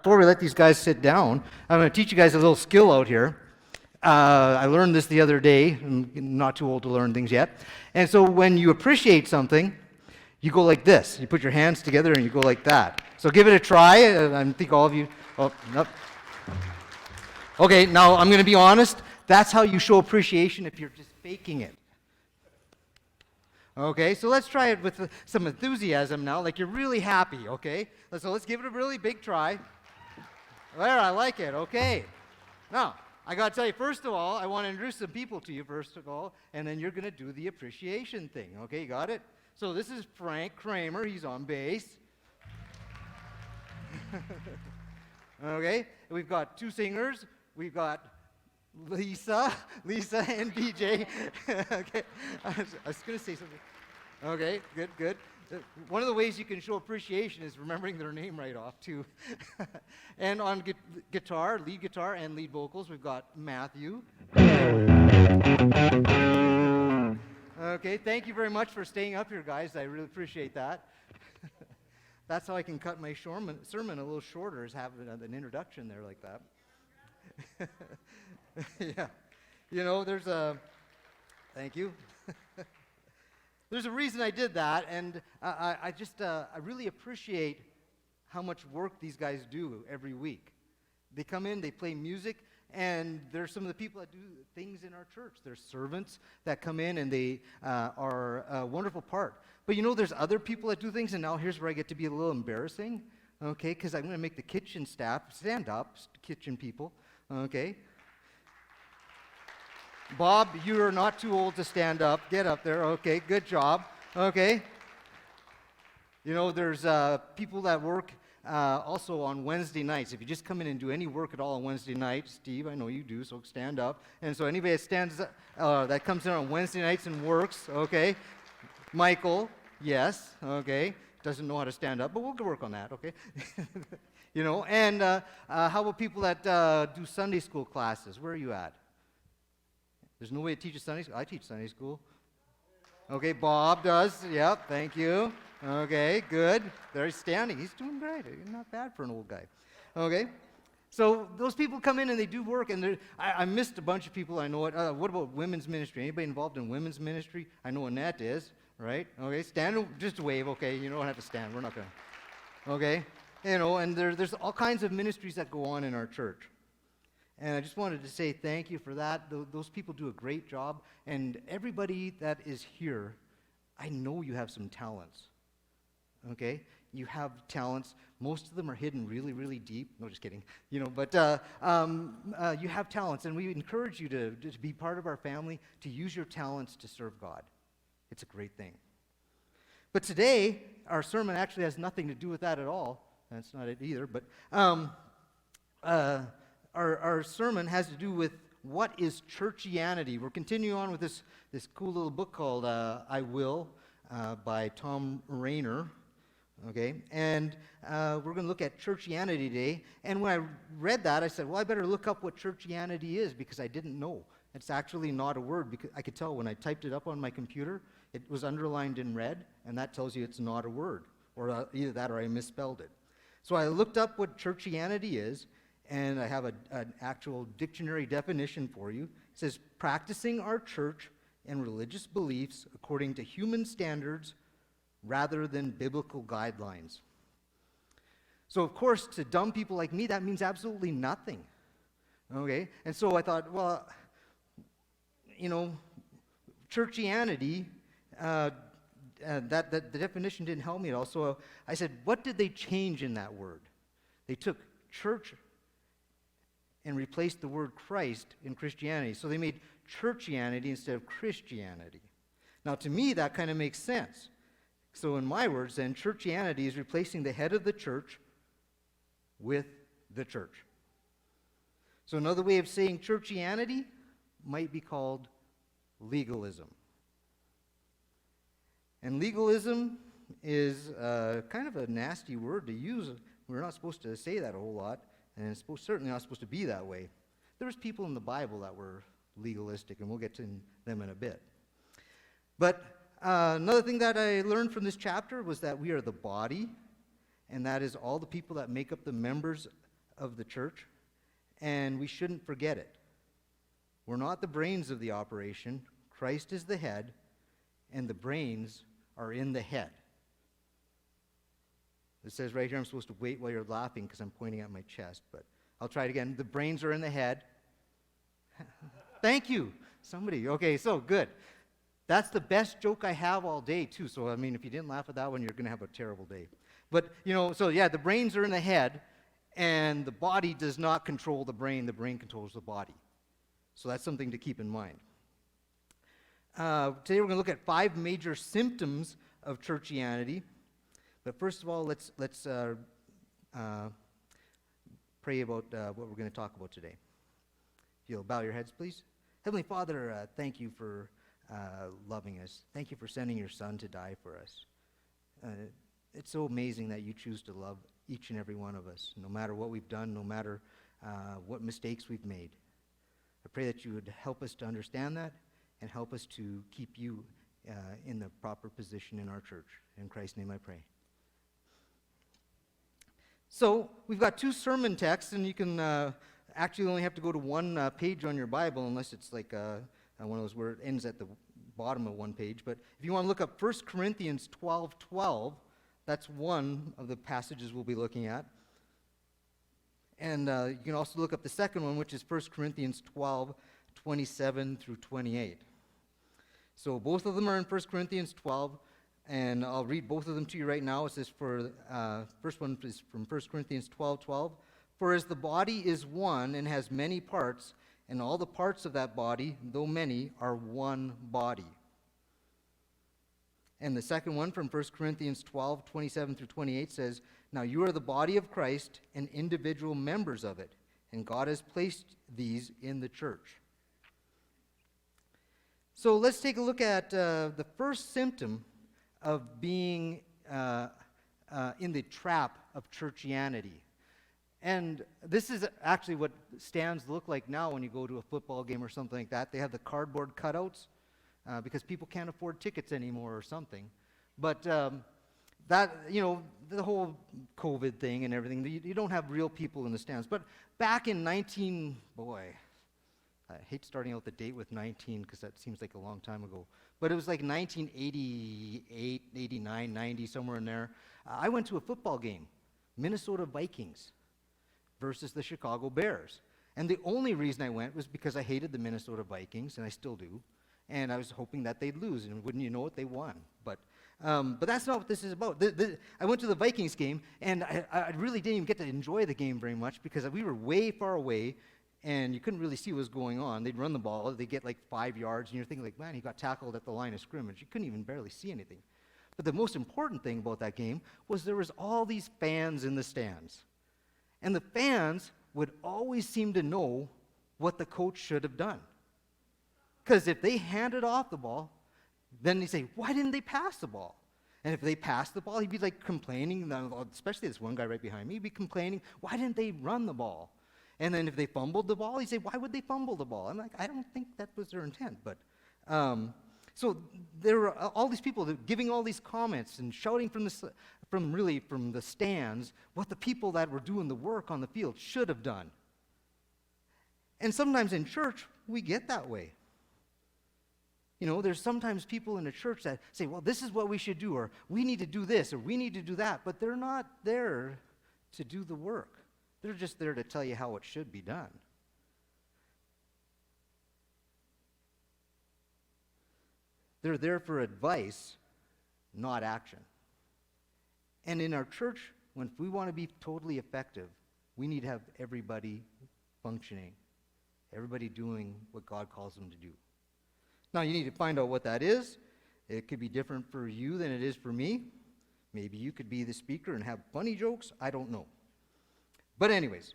before we let these guys sit down, I'm going to teach you guys a little skill out here. I learned this the other day. I'm not too old to learn things yet. And so when you appreciate something, you go like this. You put your hands together and you go like that. So give it a try. I think all of you. Oh, nope. Okay, now I'm going to be honest. That's how you show appreciation if you're just faking it. Okay, so let's try it with some enthusiasm now, like you're really happy, okay? So let's give it a really big try. There, I like it, okay. Now, I got to tell you, first of all, I want to introduce some people to you, first of all, and then you're going to do the appreciation thing, okay? You got it? So this is Frank Kramer. He's on bass. Okay, we've got two singers. We've got Lisa and DJ. Okay, I was going to say something. Okay, good. One of the ways you can show appreciation is remembering their name right off, too. And on guitar, lead guitar and lead vocals, we've got Matthew. Okay, thank you very much for staying up here, guys. I really appreciate that. That's how I can cut my sermon a little shorter, is have an introduction there like that. Yeah. You know, there's a... Thank you. There's a reason I did that, and I really appreciate how much work these guys do every week. They come in, they play music, and they're some of the people that do things in our church. They're servants that come in, and they are a wonderful part. But you know, there's other people that do things, and now here's where I get to be a little embarrassing, okay, because I'm going to make the kitchen staff stand up, kitchen people, okay. Bob, you are not too old to stand up. Get up there. Okay, good job. Okay. You know, there's people that work also on Wednesday nights. If you just come in and do any work at all on Wednesday night, Steve, I know you do, so stand up. And so anybody that stands that comes in on Wednesday nights and works, okay. Michael, yes, okay. Doesn't know how to stand up, but we'll work on that, okay. You know, and how about people that do Sunday school classes? Where are you at? There's no way to teach a Sunday school. I teach Sunday school. Okay, Bob does. Yep, thank you. Okay, good. There he's standing. He's doing great. Not bad for an old guy. Okay, so those people come in and they do work, and I missed a bunch of people. I know what. What about women's ministry? Anybody involved in women's ministry? I know Annette is, right? Okay, stand, just wave. Okay, you don't have to stand. We're not going to. Okay, you know, and there's all kinds of ministries that go on in our church. And I just wanted to say thank you for that. Those people do a great job. And everybody that is here, I know you have some talents. Okay? You have talents. Most of them are hidden really, really deep. No, just kidding. You know, but you have talents. And we encourage you to be part of our family, to use your talents to serve God. It's a great thing. But today, our sermon actually has nothing to do with that at all. That's not it either. But... Our sermon has to do with what is churchianity. We're continuing on with this cool little book called I Will by Tom Rainer. Okay, and we're going to look at churchianity today. And when I read that, I said, well, I better look up what churchianity is because I didn't know. It's actually not a word because I could tell when I typed it up on my computer, it was underlined in red, and that tells you it's not a word, or either that or I misspelled it. So I looked up what churchianity is. And I have an actual dictionary definition for you. It says, practicing our church and religious beliefs according to human standards rather than biblical guidelines. So, of course, to dumb people like me, that means absolutely nothing. Okay? And so I thought, well, you know, churchianity, the definition didn't help me at all. So I said, what did they change in that word? They took church and replaced the word Christ in Christianity. So they made churchianity instead of Christianity. Now, to me, that kind of makes sense. So in my words, then, churchianity is replacing the head of the church with the church. So another way of saying churchianity might be called legalism. And legalism is kind of a nasty word to use. We're not supposed to say that a whole lot. And it's certainly not supposed to be that way. There was people in the Bible that were legalistic, and we'll get to them in a bit. But another thing that I learned from this chapter was that we are the body, and that is all the people that make up the members of the church, and we shouldn't forget it. We're not the brains of the operation. Christ is the head, and the brains are in the head. It says right here I'm supposed to wait while you're laughing because I'm pointing at my chest, but I'll try it again. The brains are in the head. Thank you. Somebody. Okay, so good. That's the best joke I have all day, too. So, I mean, if you didn't laugh at that one, you're going to have a terrible day. But, so yeah, the brains are in the head, and the body does not control the brain controls the body. So that's something to keep in mind. Today we're going to look at 5 major symptoms of churchianity. But first of all, let's pray about what we're going to talk about today. If you'll bow your heads, please. Heavenly Father, thank you for loving us. Thank you for sending your Son to die for us. It's so amazing that you choose to love each and every one of us, no matter what we've done, no matter what mistakes we've made. I pray that you would help us to understand that and help us to keep you in the proper position in our church. In Christ's name I pray. So we've got 2 sermon texts, and you can actually only have to go to one page on your Bible, unless it's like one of those where it ends at the bottom of one page. But if you want to look up 1 Corinthians 12:12, that's one of the passages we'll be looking at. And you can also look up the second one, which is 1 Corinthians 12:27 through 28. So both of them are in 1 Corinthians 12, and I'll read both of them to you right now. It says, first one is from 1 Corinthians 12:12. For as the body is one and has many parts, and all the parts of that body, though many, are one body. And the second one from 1 Corinthians 12:27 through 28 says, Now you are the body of Christ and individual members of it, and God has placed these in the church. So let's take a look at the first symptom of being in the trap of churchianity. And this is actually what stands look like now when you go to a football game or something like that. They have the cardboard cutouts because people can't afford tickets anymore or something. But that, the whole COVID thing and everything, you don't have real people in the stands. But back in I hate starting out the date with 19 because that seems like a long time ago. But it was like 1988, 89, 90, somewhere in there. I went to a football game, Minnesota Vikings versus the Chicago Bears. And the only reason I went was because I hated the Minnesota Vikings, and I still do. And I was hoping that they'd lose, and wouldn't you know it, they won. But that's not what this is about. I went to the Vikings game, and I really didn't even get to enjoy the game very much because we were way far away, and you couldn't really see what was going on. They'd run the ball, they'd get like 5 yards, and you're thinking like, man, he got tackled at the line of scrimmage. You couldn't even barely see anything. But the most important thing about that game was there was all these fans in the stands. And the fans would always seem to know what the coach should have done. Because if they handed off the ball, then they say, why didn't they pass the ball? And if they passed the ball, he'd be like complaining, especially this one guy right behind me, he'd be complaining, why didn't they run the ball? And then if they fumbled the ball, he'd say, why would they fumble the ball? I'm like, I don't think that was their intent. But so there were all these people giving all these comments and shouting from the stands what the people that were doing the work on the field should have done. And sometimes in church, we get that way. There's sometimes people in a church that say, well, this is what we should do, or we need to do this, or we need to do that, but they're not there to do the work. They're just there to tell you how it should be done. They're there for advice, not action. And in our church, if we want to be totally effective, we need to have everybody functioning, everybody doing what God calls them to do. Now, you need to find out what that is. It could be different for you than it is for me. Maybe you could be the speaker and have funny jokes. I don't know. But anyways,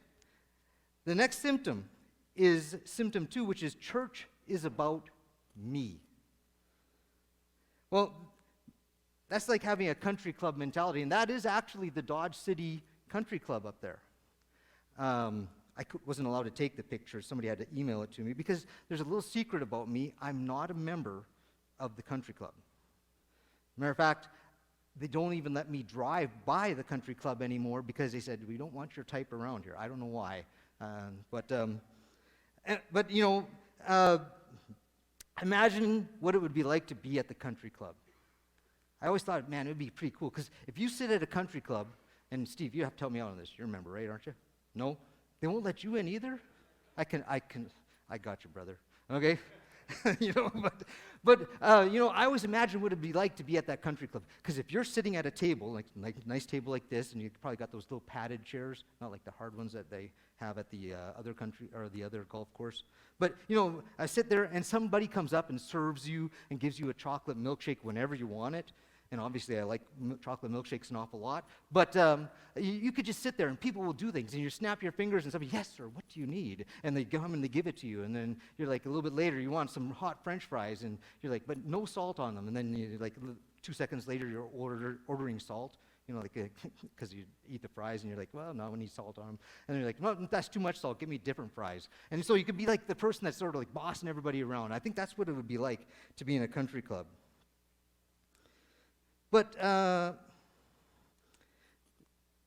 the next symptom is symptom 2, which is church is about me. Well, that's like having a country club mentality, and that is actually the Dodge City Country Club up there. I wasn't allowed to take the picture. Somebody had to email it to me because there's a little secret about me. I'm not a member of the country club. Matter of fact, they don't even let me drive by the country club anymore because they said, we don't want your type around here. I don't know why. But imagine what it would be like to be at the country club. I always thought, man, it would be pretty cool, because if you sit at a country club, and Steve, you have to help me out on this. You remember, right, aren't you? No? They won't let you in either? I got you, brother. Okay? I always imagine what it'd be like to be at that country club. Because if you're sitting at a table, like a nice table like this, and you probably got those little padded chairs, not like the hard ones that they have at the other country or the other golf course. But I sit there, and somebody comes up and serves you and gives you a chocolate milkshake whenever you want it. And obviously, I like chocolate milkshakes an awful lot. But you could just sit there, and people will do things, and you snap your fingers, and somebody, yes, sir, what do you need? And they come and they give it to you. And then you're like, a little bit later, you want some hot French fries, and you're like, but no salt on them. And then you 2 seconds later, you're ordering salt, because you eat the fries, and you're like, well, no, I need salt on them. And then you're like, well, that's too much salt. Give me different fries. And so you could be like the person that's sort of like bossing everybody around. I think that's what it would be like to be in a country club. But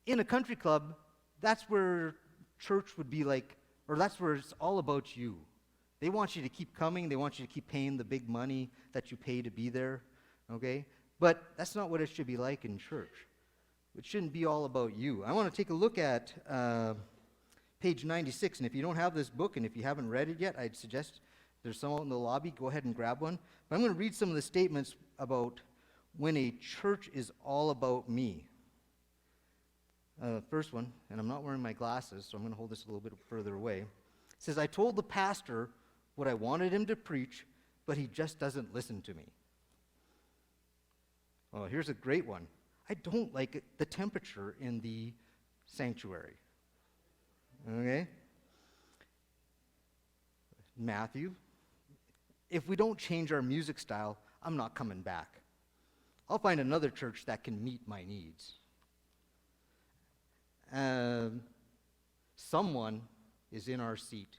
in a country club, that's where church would be like, or that's where it's all about you. They want you to keep coming. They want you to keep paying the big money that you pay to be there, okay? But that's not what it should be like in church. It shouldn't be all about you. I want to take a look at page 96, and if you don't have this book, and if you haven't read it yet, I'd suggest there's some out in the lobby. Go ahead and grab one. But I'm going to read some of the statements about when a church is all about me. First one, and I'm not wearing my glasses, so I'm going to hold this a little bit further away. It says, I told the pastor what I wanted him to preach, but he just doesn't listen to me. Oh, here's a great one. I don't like the temperature in the sanctuary. Okay? Matthew, if we don't change our music style, I'm not coming back. I'll find another church that can meet my needs. Someone is in our seat.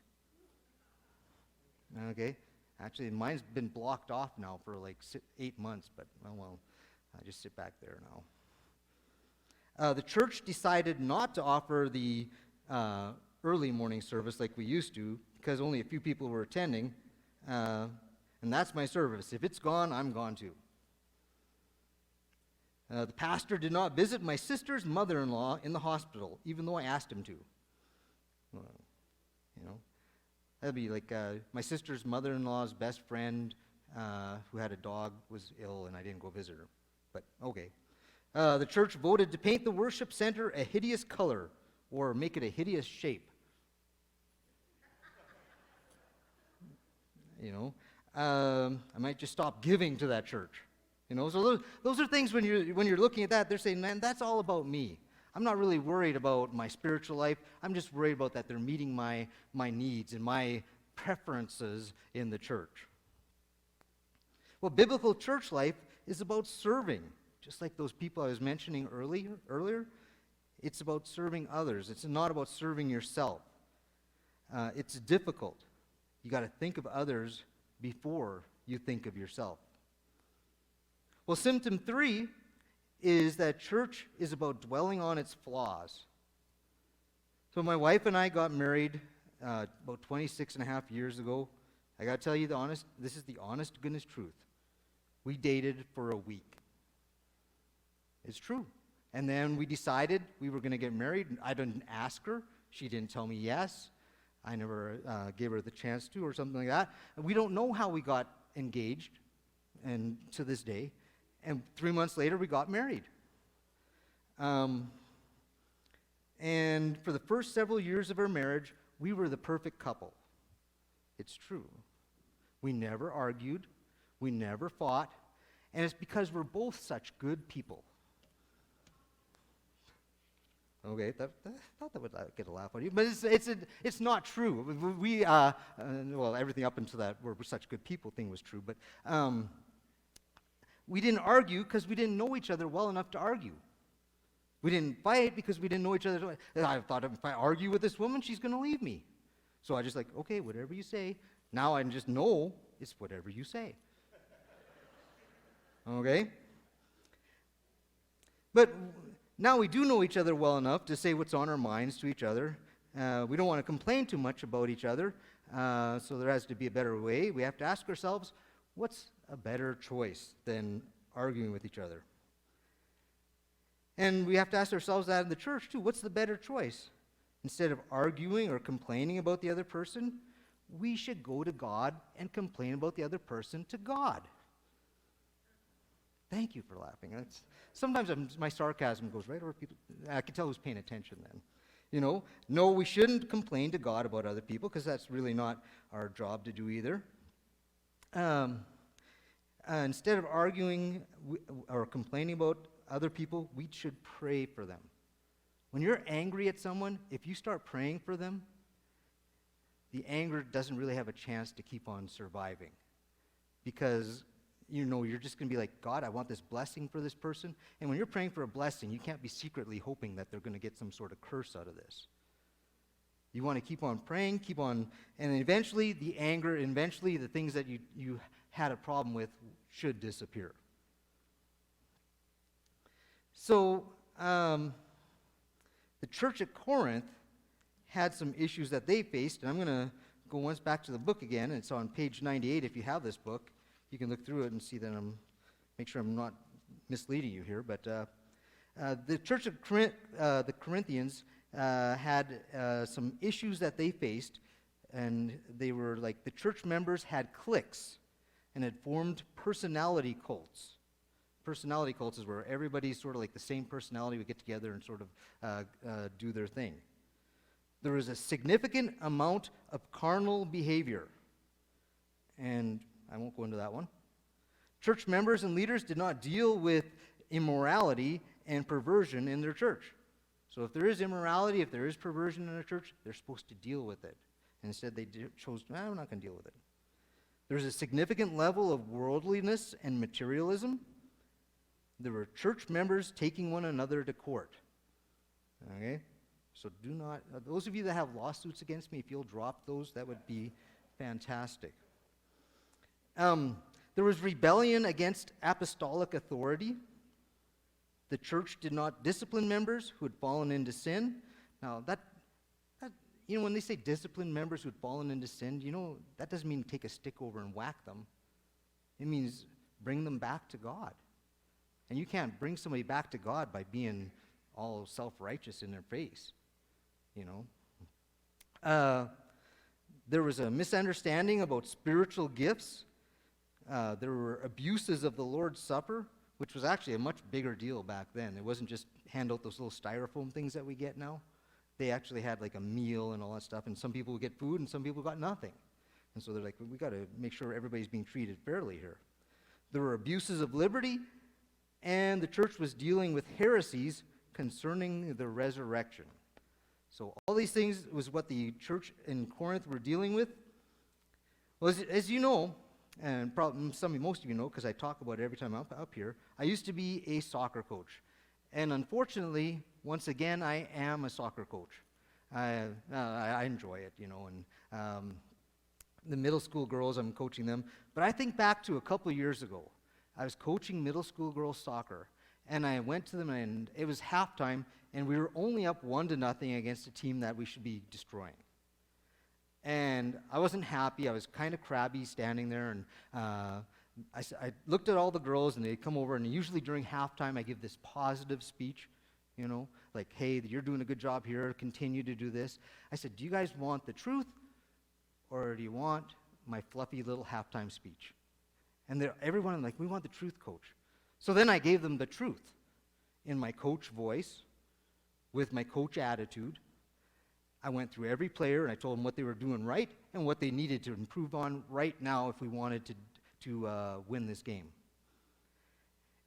Okay? Actually, mine's been blocked off now for 8 months, but I just sit back there now. The church decided not to offer the early morning service like we used to, because only a few people were attending, and that's my service. If it's gone, I'm gone too. The pastor did not visit my sister's mother-in-law in the hospital, even though I asked him to. That'd be like my sister's mother-in-law's best friend who had a dog was ill, and I didn't go visit her. But okay. The church voted to paint the worship center a hideous color or make it a hideous shape. I might just stop giving to that church. So those are things when you're looking at that, they're saying, man, that's all about me. I'm not really worried about my spiritual life. I'm just worried about that they're meeting my needs and my preferences in the church. Well, biblical church life is about serving. Just like those people I was mentioning earlier, it's about serving others. It's not about serving yourself. It's difficult. You got to think of others before you think of yourself. Well, symptom 3 is that church is about dwelling on its flaws. So my wife and I got married about 26 and a half years ago. I got to tell you this is the honest goodness truth. We dated for a week. It's true. And then we decided we were going to get married. I didn't ask her. She didn't tell me yes. I never gave her the chance to or something like that. And we don't know how we got engaged, and to this day. And 3 months later, we got married. And for the first several years of our marriage, we were the perfect couple. It's true. We never argued. We never fought. And it's because we're both such good people. Okay, I thought that would get a laugh out of you, but it's not true. We everything up until that we're such good people thing was true, but we didn't argue because we didn't know each other well enough to argue. We didn't fight because we didn't know each other. I thought if I argue with this woman, she's going to leave me. So I just okay, whatever you say. Now I just know it's whatever you say. Okay? But now we do know each other well enough to say what's on our minds to each other. We don't want to complain too much about each other, so there has to be a better way. We have to ask ourselves, what's a better choice than arguing with each other? And we have to ask ourselves that in the church too. What's the better choice? Instead of arguing or complaining about the other person, we should go to God and complain about the other person to God. Thank you for laughing. Sometimes my sarcasm goes right over people. I can tell who's paying attention then. No, we shouldn't complain to God about other people because that's really not our job to do either. Instead of arguing or complaining about other people, we should pray for them. When you're angry at someone, if you start praying for them, the anger doesn't really have a chance to keep on surviving. Because, you're just going to be like, God, I want this blessing for this person. And when you're praying for a blessing, you can't be secretly hoping that they're going to get some sort of curse out of this. You want to keep on praying, and eventually the anger, eventually the things that you had a problem with should disappear. So, the church at Corinth had some issues that they faced, and I'm going to go once back to the book again. It's on page 98 if you have this book. You can look through it and see that make sure I'm not misleading you here. But the church of the Corinthians had some issues that they faced, and they were like the church members had cliques and had formed personality cults. Personality cults is where everybody's sort of like the same personality would get together and sort of do their thing. There was a significant amount of carnal behavior, and I won't go into that one. Church members and leaders did not deal with immorality and perversion in their church. So if there is immorality, if there is perversion in a church, they're supposed to deal with it. And instead they chose, we're not going to deal with it. There's a significant level of worldliness and materialism. There were church members taking one another to court. Okay? So do not, those of you that have lawsuits against me, if you'll drop those, that would be fantastic. There was rebellion against apostolic authority. The church did not discipline members who had fallen into sin. Now, that when they say discipline members who had fallen into sin, that doesn't mean take a stick over and whack them. It means bring them back to God. And you can't bring somebody back to God by being all self-righteous in their face, There was a misunderstanding about spiritual gifts. There were abuses of the Lord's Supper, which was actually a much bigger deal back then. It wasn't just hand out those little styrofoam things that we get now. They actually had like a meal and all that stuff, and some people would get food and some people got nothing. And so they're like, we got to make sure everybody's being treated fairly here. There were abuses of liberty, and the church was dealing with heresies concerning the resurrection. So all these things was what the church in Corinth were dealing with. Well, as you know, and probably most of you know, because I talk about it every time I'm up here, I used to be a soccer coach. And unfortunately, once again, I am a soccer coach. I enjoy it, and the middle school girls, I'm coaching them. But I think back to a couple of years ago. I was coaching middle school girls soccer, and I went to them, and it was halftime, and we were only up 1-0 against a team that we should be destroying. And I wasn't happy. I was kind of crabby standing there, and I looked at all the girls, and they'd come over, and usually during halftime, I give this positive speech, like, hey, you're doing a good job here, continue to do this. I said, do you guys want the truth, or do you want my fluffy little halftime speech? And everyone like, we want the truth, coach. So then I gave them the truth in my coach voice, with my coach attitude. I went through every player, and I told them what they were doing right and what they needed to improve on right now if we wanted to win this game.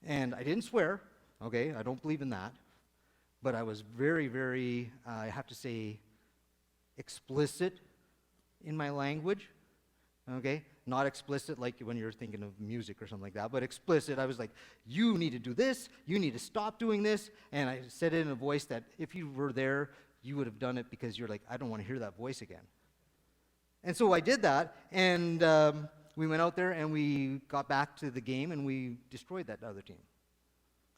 And I didn't swear, okay? I don't believe in that. But I was very, very, I have to say, explicit in my language, okay? Not explicit like when you're thinking of music or something like that, but explicit. I was like, you need to do this, you need to stop doing this, and I said it in a voice that if you were there, you would have done it because you're like, I don't want to hear that voice again. And so I did that, and we went out there and we got back to the game and we destroyed that other team.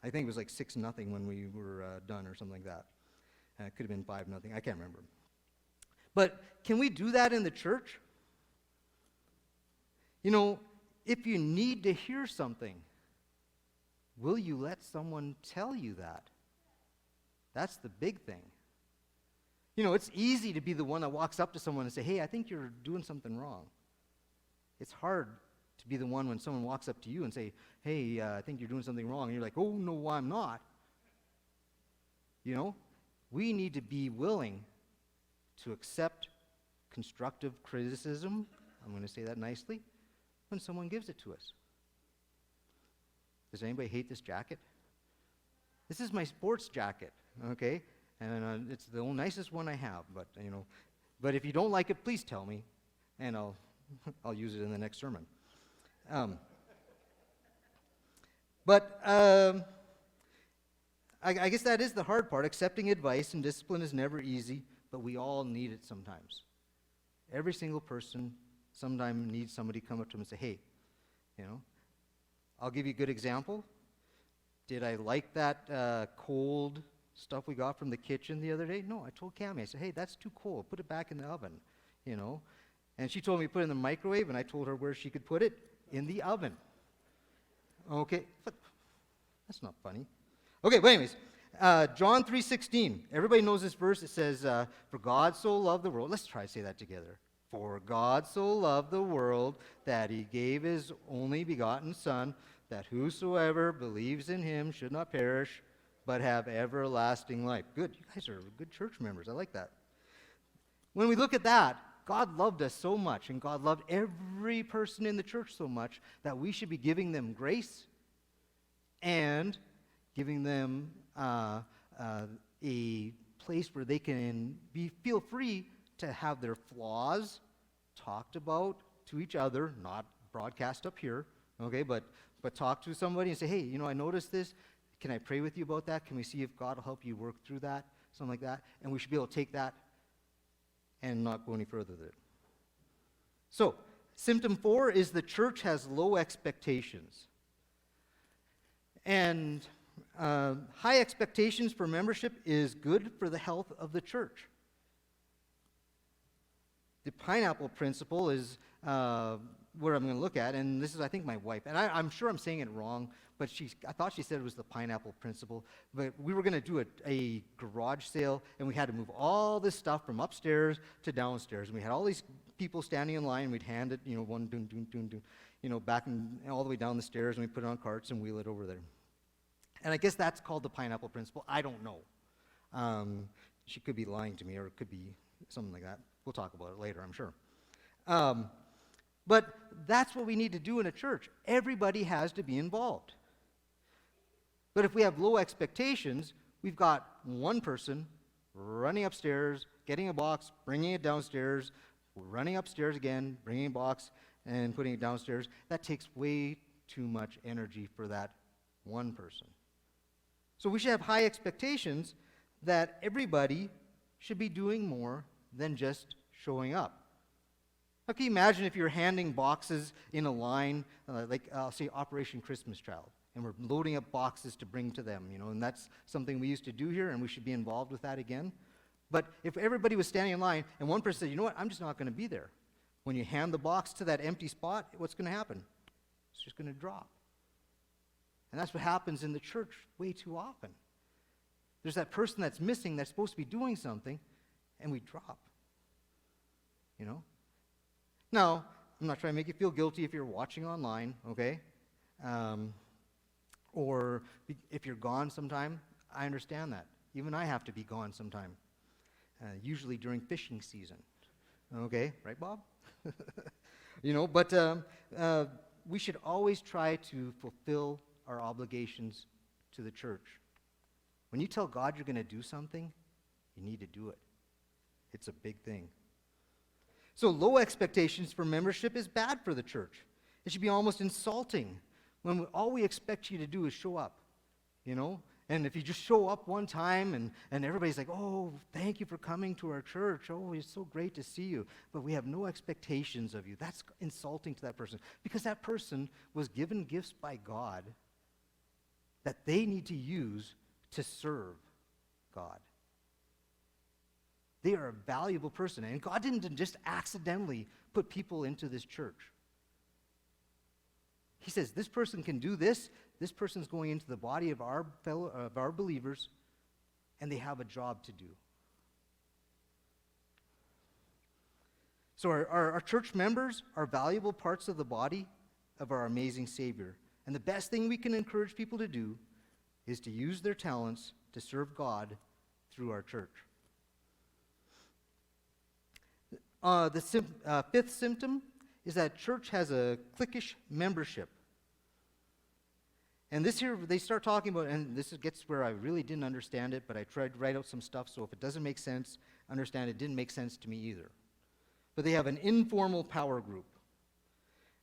I think it was like 6-0 when we were done or something like that. It could have been 5-0. I can't remember. But can we do that in the church? You know, if you need to hear something, will you let someone tell you that? That's the big thing. You know, it's easy to be the one that walks up to someone and say, hey, I think you're doing something wrong. It's hard to be the one when someone walks up to you and say, hey, I think you're doing something wrong. And you're like, oh, no, I'm not. You know, we need to be willing to accept constructive criticism, I'm going to say that nicely, when someone gives it to us. Does anybody hate this jacket? This is my sports jacket, okay? And it's the nicest one I have, but, you know, but if you don't like it, please tell me, and I'll use it in the next sermon. I guess that is the hard part. Accepting advice and discipline is never easy, but we all need it sometimes. Every single person sometimes needs somebody to come up to them and say, hey, you know, I'll give you a good example. Did I like that cold stuff we got from the kitchen the other day? No, I told Cammie, I said, hey, that's too cold. Put it back in the oven, you know. And she told me to put it in the microwave, and I told her where she could put it, in the oven. Okay, but that's not funny. Okay, but anyways, John 3:16. Everybody knows this verse. It says, for God so loved the world. Let's try to say that together. For God so loved the world that he gave his only begotten Son, that whosoever believes in him should not perish, but have everlasting life. Good. You guys are good church members. I like that. When we look at that, God loved us so much, and God loved every person in the church so much that we should be giving them grace and giving them a place where they can feel free to have their flaws talked about to each other, not broadcast up here, okay, but talk to somebody and say, hey, you know, I noticed this. Can I pray with you about that? Can we see if God will help you work through that? Something like that. And we should be able to take that and not go any further with it. So, symptom 4 is the church has low expectations. And high expectations for membership is good for the health of the church. The pineapple principle is where I'm going to look at, and this is, I think, my wife. And I'm sure I'm saying it wrong, but I thought she said it was the pineapple principle. But we were going to do a garage sale, and we had to move all this stuff from upstairs to downstairs. And we had all these people standing in line, and we'd hand it, you know, one, dun, dun, dun, dun, you know, back and all the way down the stairs, and we put it on carts and wheel it over there. And I guess that's called the pineapple principle. I don't know. She could be lying to me, or it could be something like that. We'll talk about it later, I'm sure. But that's what we need to do in a church. Everybody has to be involved. But if we have low expectations, we've got one person running upstairs, getting a box, bringing it downstairs, running upstairs again, bringing a box, and putting it downstairs. That takes way too much energy for that one person. So we should have high expectations that everybody should be doing more than just showing up. Now, can you imagine if you're handing boxes in a line, like I'll say Operation Christmas Child, and we're loading up boxes to bring to them, you know, and that's something we used to do here, and we should be involved with that again. But if everybody was standing in line, and one person said, you know what, I'm just not going to be there. When you hand the box to that empty spot, what's going to happen? It's just going to drop. And that's what happens in the church way too often. There's that person that's missing that's supposed to be doing something, and we drop. You know? Now, I'm not trying to make you feel guilty if you're watching online, okay? Or if you're gone sometime, I understand that. Even I have to be gone sometime, usually during fishing season. Okay, right, Bob? You know, but we should always try to fulfill our obligations to the church. When you tell God you're going to do something, you need to do it. It's a big thing. So low expectations for membership is bad for the church. It should be almost insulting when all we expect you to do is show up, you know? And if you just show up one time and everybody's like, oh, thank you for coming to our church. Oh, it's so great to see you. But we have no expectations of you. That's insulting to that person because that person was given gifts by God that they need to use to serve God. They are a valuable person, and God didn't just accidentally put people into this church. He says, this person can do this. This person's going into the body of our believers, and they have a job to do. So our church members are valuable parts of the body of our amazing Savior. And the best thing we can encourage people to do is to use their talents to serve God through our church. The fifth symptom is that church has a cliquish membership. And this here, they start talking about, and this gets where I really didn't understand it, but I tried to write out some stuff, so if it doesn't make sense, understand it didn't make sense to me either. But they have an informal power group.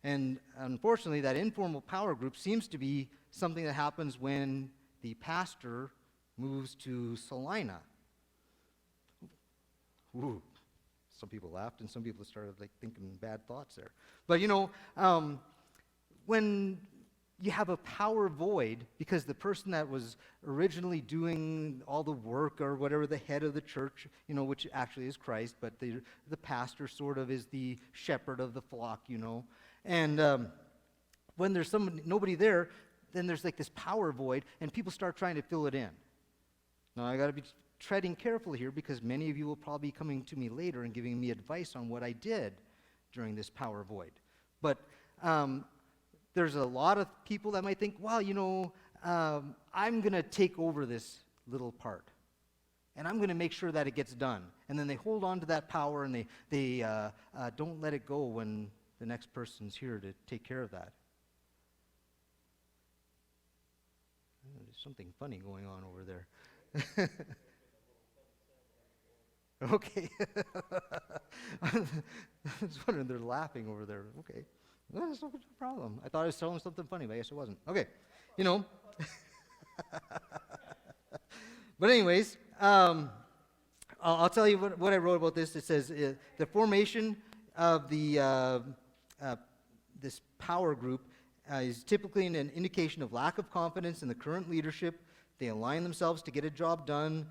And unfortunately, that informal power group seems to be something that happens when the pastor moves to Salina. Ooh, some people laughed and some people started thinking bad thoughts there. But when you have a power void because the person that was originally doing all the work or whatever, the head of the church, which actually is Christ, but the pastor sort of is the shepherd of the flock, And when there's nobody there, then there's this power void, and people start trying to fill it in. Now, I got to be treading carefully here because many of you will probably be coming to me later and giving me advice on what I did during this power void. But there's a lot of people that might think, well, I'm going to take over this little part, and I'm going to make sure that it gets done. And then they hold on to that power, and they don't let it go when the next person's here to take care of that. There's something funny going on over there. Okay. I was wondering, they're laughing over there. Okay. Well, that's no problem. I thought I was telling something funny, but I guess it wasn't. Okay. But anyways, I'll tell you what I wrote about this. It says, the formation of this power group is typically an indication of lack of confidence in the current leadership. They align themselves to get a job done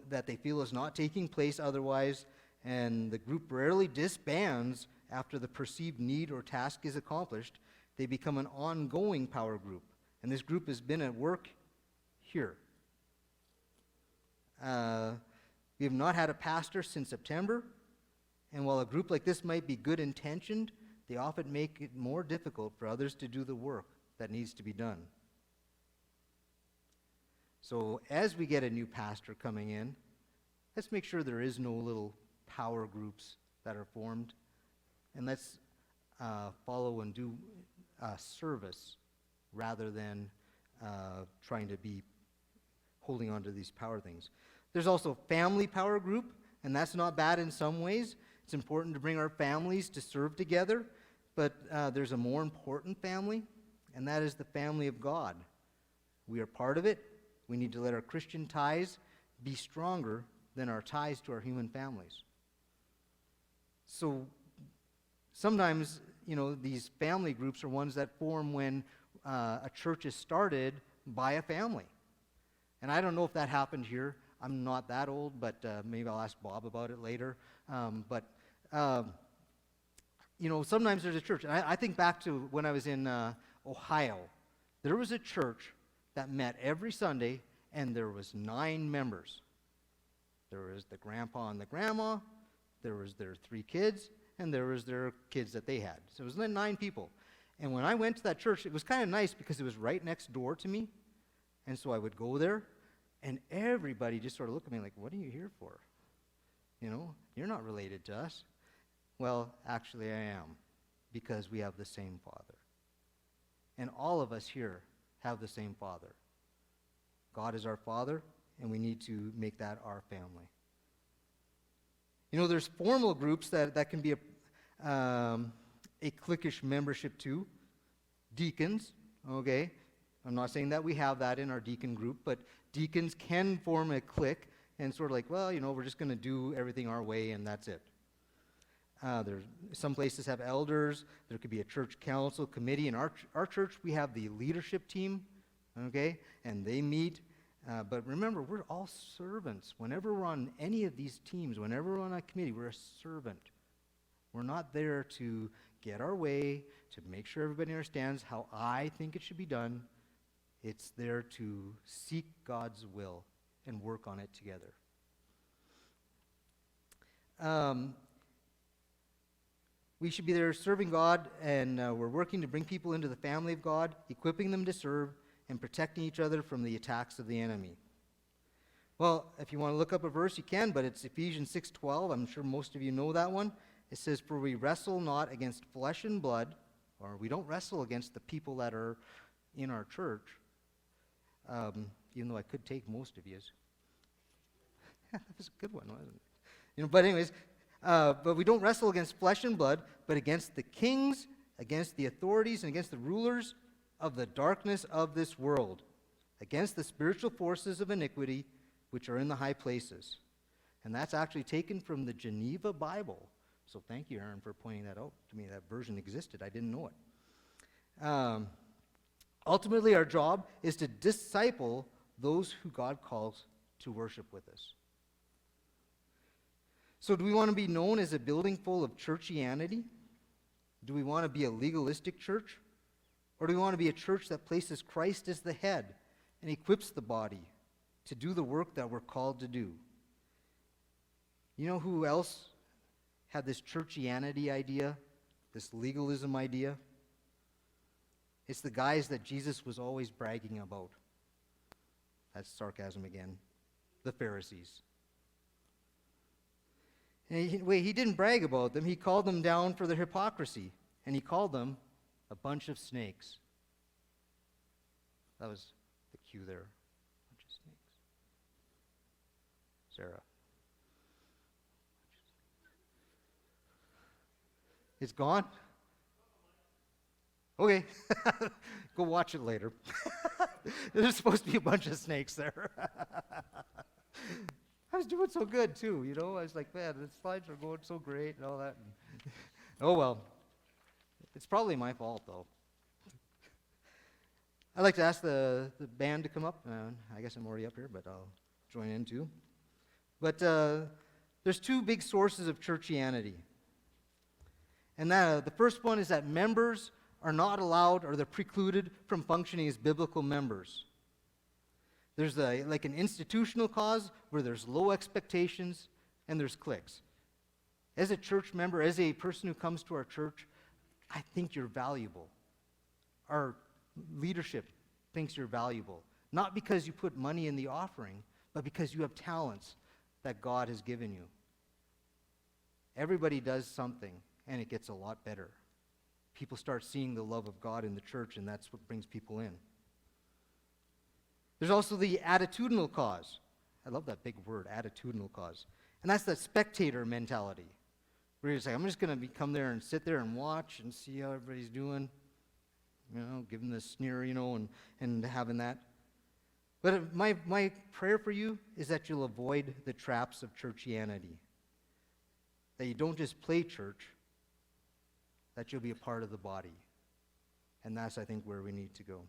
that they feel is not taking place otherwise, and the group rarely disbands after the perceived need or task is accomplished. They become an ongoing power group, and this group has been at work here. We have not had a pastor since September, and while a group like this might be good-intentioned, they often make it more difficult for others to do the work that needs to be done. So as we get a new pastor coming in, let's make sure there is no little power groups that are formed, and let's follow and do service rather than trying to be holding on to these power things. There's also family power group, and that's not bad in some ways. It's important to bring our families to serve together, but there's a more important family, and that is the family of God. We are part of it. We need to let our Christian ties be stronger than our ties to our human families. So sometimes, these family groups are ones that form when a church is started by a family. And I don't know if that happened here. I'm not that old, but maybe I'll ask Bob about it later. Sometimes there's a church. And I think back to when I was in Ohio. There was a church that met every Sunday, and there was 9 members. There was the grandpa and the grandma, there was their 3 kids, and there was their kids that they had. So it was 9 people. And when I went to that church, it was kind of nice because it was right next door to me. And so I would go there, and everybody just sort of looked at me like, what are you here for? You're not related to us. Well, actually I am, because we have the same Father. And all of us here have the same Father. God is our Father, and we need to make that our family. There's formal groups that can be a cliquish membership too. Deacons, okay? I'm not saying that we have that in our deacon group, but deacons can form a clique and sort of we're just going to do everything our way, and that's it. Some places have elders. There could be a church council committee. In our church, we have the leadership team. okay? And they meet. But remember, we're all servants. Whenever we're on any of these teams, whenever we're on a committee, we're a servant. We're not there to get our way, to make sure everybody understands how I think it should be done. It's there to seek God's will and work on it together. We should be there serving God, and we're working to bring people into the family of God, equipping them to serve, and protecting each other from the attacks of the enemy. Well, if you want to look up a verse, you can, but it's Ephesians 6:12. I'm sure most of you know that one. It says, "For we wrestle not against flesh and blood," or we don't wrestle against the people that are in our church, even though I could take most of yous. That was a good one, wasn't it? But anyways, but we don't wrestle against flesh and blood, but against the kings, against the authorities, and against the rulers of the darkness of this world, against the spiritual forces of iniquity which are in the high places. And that's actually taken from the Geneva Bible. So thank you, Aaron, for pointing that out to me. That version existed. I didn't know it. Ultimately, our job is to disciple those who God calls to worship with us. So do we want to be known as a building full of churchianity? Do we want to be a legalistic church? Or do we want to be a church that places Christ as the head and equips the body to do the work that we're called to do? You know who else had this churchianity idea, this legalism idea? It's the guys that Jesus was always bragging about. That's sarcasm again. The Pharisees. And he didn't brag about them. He called them down for their hypocrisy. And he called them a bunch of snakes. That was the cue there. A bunch of snakes. Sarah. It's gone? Okay. Go watch it later. There's supposed to be a bunch of snakes there. I was doing so good, too, I was like, man, the slides are going so great and all that. Oh, well. It's probably my fault, though. I'd like to ask the band to come up. I guess I'm already up here, but I'll join in, too. But there's two big sources of churchianity. And the first one is that members are not allowed, or they're precluded from functioning as biblical members. There's like an institutional cause where there's low expectations and there's cliques. As a church member, as a person who comes to our church, I think you're valuable. Our leadership thinks you're valuable. Not because you put money in the offering, but because you have talents that God has given you. Everybody does something, and it gets a lot better. People start seeing the love of God in the church, and that's what brings people in. There's also the attitudinal cause. I love that big word, attitudinal cause. And that's that spectator mentality. Where you're like, I'm just going to come there and sit there and watch and see how everybody's doing. Give them the sneer, and having that. But my prayer for you is that you'll avoid the traps of churchianity. That you don't just play church, that you'll be a part of the body. And that's, I think, where we need to go.